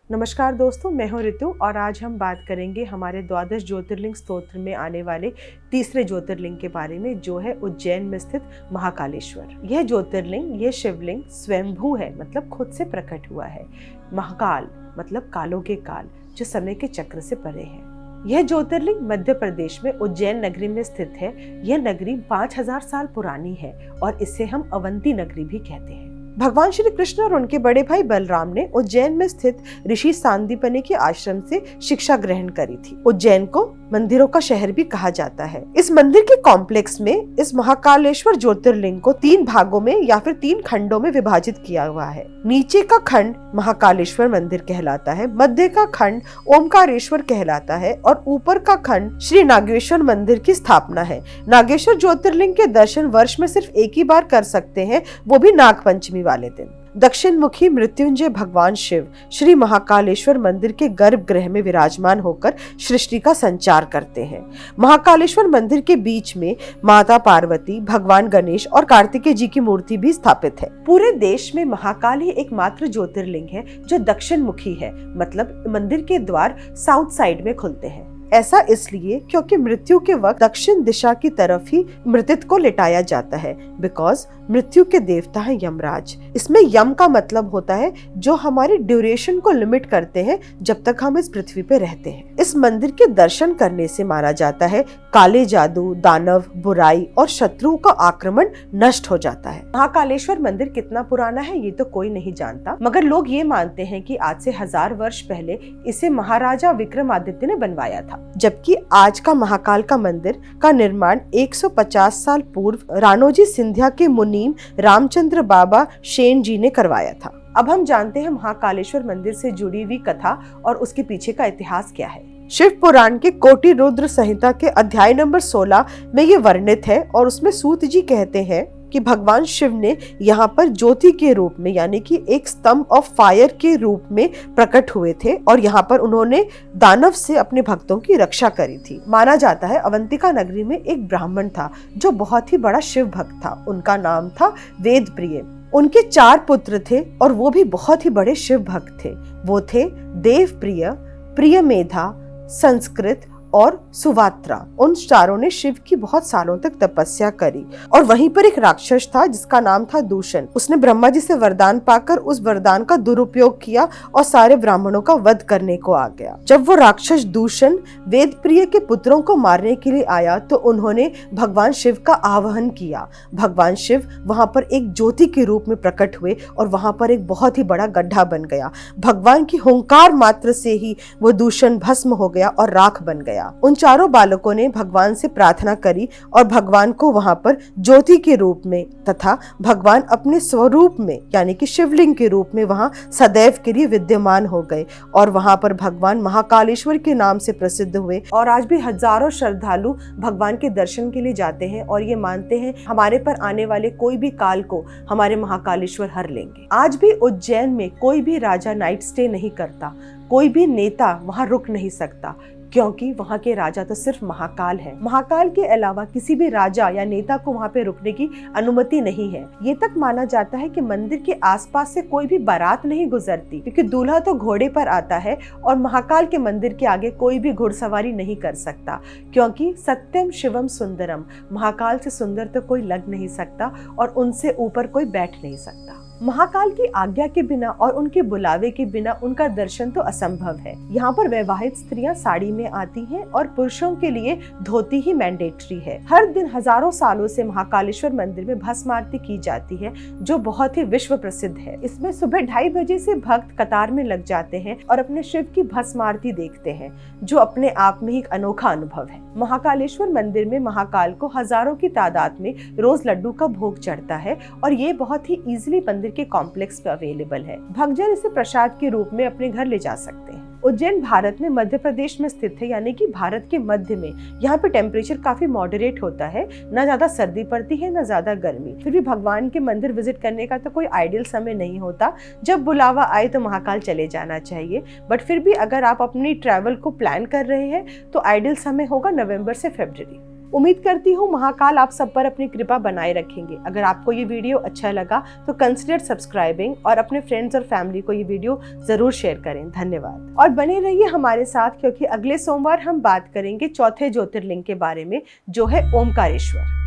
नमस्कार दोस्तों, मैं हूं ऋतु और आज हम बात करेंगे हमारे द्वादश ज्योतिर्लिंग स्तोत्र में आने वाले तीसरे ज्योतिर्लिंग के बारे में, जो है उज्जैन में स्थित महाकालेश्वर। यह ज्योतिर्लिंग, यह शिवलिंग स्वयंभू है, मतलब खुद से प्रकट हुआ है। महाकाल मतलब कालों के काल, जो समय के चक्र से परे है। यह ज्योतिर्लिंग मध्य प्रदेश में उज्जैन नगरी में स्थित है। यह नगरी 5000 साल पुरानी है और इसे हम अवंती नगरी भी कहते हैं। भगवान श्री कृष्ण और उनके बड़े भाई बलराम ने उज्जैन में स्थित ऋषि सांदीपनि के आश्रम से शिक्षा ग्रहण करी थी। उज्जैन को मंदिरों का शहर भी कहा जाता है। इस मंदिर के कॉम्प्लेक्स में इस महाकालेश्वर ज्योतिर्लिंग को 3 भागों में या फिर 3 खंडों में विभाजित किया हुआ है। नीचे का खंड महाकालेश्वर मंदिर कहलाता है, मध्य का खंड ओमकारेश्वर कहलाता है और ऊपर का खंड श्री नागेश्वर मंदिर की स्थापना है। नागेश्वर ज्योतिर्लिंग के दर्शन वर्ष में सिर्फ एक ही बार कर सकते हैं, वो भी नाग पंचमी वाले दिन। दक्षिण मुखी मृत्युंजय भगवान शिव श्री महाकालेश्वर मंदिर के गर्भगृह में विराजमान होकर सृष्टि का संचार करते हैं। महाकालेश्वर मंदिर के बीच में माता पार्वती, भगवान गणेश और कार्तिकेय जी की मूर्ति भी स्थापित है। पूरे देश में महाकाल ही एकमात्र ज्योतिर्लिंग है जो दक्षिण मुखी है, मतलब मंदिर के द्वार साउथ साइड में खुलते हैं। ऐसा इसलिए क्योंकि मृत्यु के वक्त दक्षिण दिशा की तरफ ही मृतित को लिटाया जाता है, बिकॉज मृत्यु के देवता है यमराज। इसमें यम का मतलब होता है जो हमारी ड्यूरेशन को लिमिट करते हैं जब तक हम इस पृथ्वी पे रहते हैं। इस मंदिर के दर्शन करने से माना जाता है काले जादू, दानव, बुराई और शत्रुओं का आक्रमण नष्ट हो जाता है। महाकालेश्वर मंदिर कितना पुराना है ये तो कोई नहीं जानता, मगर लोग ये मानते हैं कि आज से 1000 वर्ष पहले इसे महाराजा विक्रमादित्य ने बनवाया था, जबकि आज का महाकाल का मंदिर का निर्माण 150 साल पूर्व राणोजी सिंधिया के मुनीम रामचंद्र बाबा शेन जी ने करवाया था। अब हम जानते हैं महाकालेश्वर मंदिर से जुड़ी हुई कथा और उसके पीछे का इतिहास क्या है। शिव पुराण के कोटि रुद्र संहिता के अध्याय नंबर 16 में ये वर्णित है और उसमें सूत जी कहते हैं कि भगवान शिव ने यहाँ पर ज्योति के रूप में, यानी कि एक स्तंभ ऑफ फायर के रूप में प्रकट हुए थे और यहाँ पर उन्होंने दानव से अपने भक्तों की रक्षा करी थी। माना जाता है अवंतिका नगरी में एक ब्राह्मण था जो बहुत ही बड़ा शिव भक्त था। उनका नाम था वेद प्रिय। उनके 4 पुत्र थे और वो भी बहुत ही बड़े शिव भक्त थे। वो थे देव प्रिय, प्रिय मेधा, संस्कृत और सुवात्रा। उन चारों ने शिव की बहुत सालों तक तपस्या करी और वहीं पर एक राक्षस था जिसका नाम था दूषण। उसने ब्रह्मा जी से वरदान पाकर उस वरदान का दुरुपयोग किया और सारे ब्राह्मणों का वध करने को आ गया। जब वो राक्षस दूषण वेद प्रिय के पुत्रों को मारने के लिए आया तो उन्होंने भगवान शिव का आवाहन किया। भगवान शिव वहां पर एक ज्योति के रूप में प्रकट हुए और वहां पर एक बहुत ही बड़ा गड्ढा बन गया। भगवान की हुंकार मात्र से ही वो दूषण भस्म हो गया और राख बन गया। उन चारों बालकों ने भगवान से प्रार्थना करी और भगवान को वहां पर ज्योति के रूप में तथा भगवान अपने स्वरूप में, यानी कि शिवलिंग के रूप में वहां सदैव के लिए विद्यमान हो गए और वहां पर भगवान महाकालेश्वर के नाम से प्रसिद्ध हुए। और आज भी हजारों श्रद्धालु भगवान के दर्शन के लिए जाते हैं और ये मानते हैं हमारे पर आने वाले कोई भी काल को हमारे महाकालेश्वर हर लेंगे। आज भी उज्जैन में कोई भी राजा नाइट स्टे नहीं करता, कोई भी नेता वहां रुक नहीं सकता, क्योंकि वहाँ के राजा तो सिर्फ महाकाल है। महाकाल के अलावा किसी भी राजा या नेता को वहाँ पे रुकने की अनुमति नहीं है। ये तक माना जाता है कि मंदिर के आसपास से कोई भी बारात नहीं गुजरती, क्योंकि दूल्हा तो घोड़े पर आता है और महाकाल के मंदिर के आगे कोई भी घुड़सवारी नहीं कर सकता, क्योंकि सत्यम शिवम सुंदरम, महाकाल से सुंदर तो कोई लग नहीं सकता और उनसे ऊपर कोई बैठ नहीं सकता। महाकाल की आज्ञा के बिना और उनके बुलावे के बिना उनका दर्शन तो असंभव है। यहाँ पर वैवाहित स्त्रियां साड़ी में आती हैं और पुरुषों के लिए धोती ही मैंडेटरी है। हर दिन हजारों सालों से महाकालेश्वर मंदिर में भस्म आरती की जाती है, जो बहुत ही विश्व प्रसिद्ध है। इसमें सुबह 2:30 बजे से भक्त कतार में लग जाते हैं और अपने शिव की भस्म आरती देखते हैं, जो अपने आप में एक अनोखा अनुभव है। महाकालेश्वर मंदिर में महाकाल को हजारों की तादाद में रोज लड्डू का भोग चढ़ता है और ये बहुत ही इजीली मंदिर के कॉम्प्लेक्स पे अवेलेबल है। भक्तजन इसे प्रसाद के रूप में अपने घर ले जा सकते हैं। उज्जैन भारत में मध्य प्रदेश में स्थित है, यानी कि भारत के मध्य में। यहाँ पे टेम्परेचर काफी मॉडरेट होता है, ना ज्यादा सर्दी पड़ती है ना ज्यादा गर्मी। फिर भी भगवान के मंदिर विजिट करने का तो कोई आइडियल समय नहीं होता। जब बुलावा आए तो महाकाल चले जाना चाहिए, बट फिर भी अगर आप अपनी ट्रैवल को प्लान कर रहे हैं तो आइडियल समय होगा नवंबर से फरवरी। उम्मीद करती हूँ महाकाल आप सब पर अपनी कृपा बनाए रखेंगे। अगर आपको ये वीडियो अच्छा लगा तो कंसिडर सब्सक्राइबिंग और अपने फ्रेंड्स और फैमिली को ये वीडियो जरूर शेयर करें। धन्यवाद। और बने रहिए हमारे साथ, क्योंकि अगले सोमवार हम बात करेंगे चौथे ज्योतिर्लिंग के बारे में, जो है ओमकारेश्वर।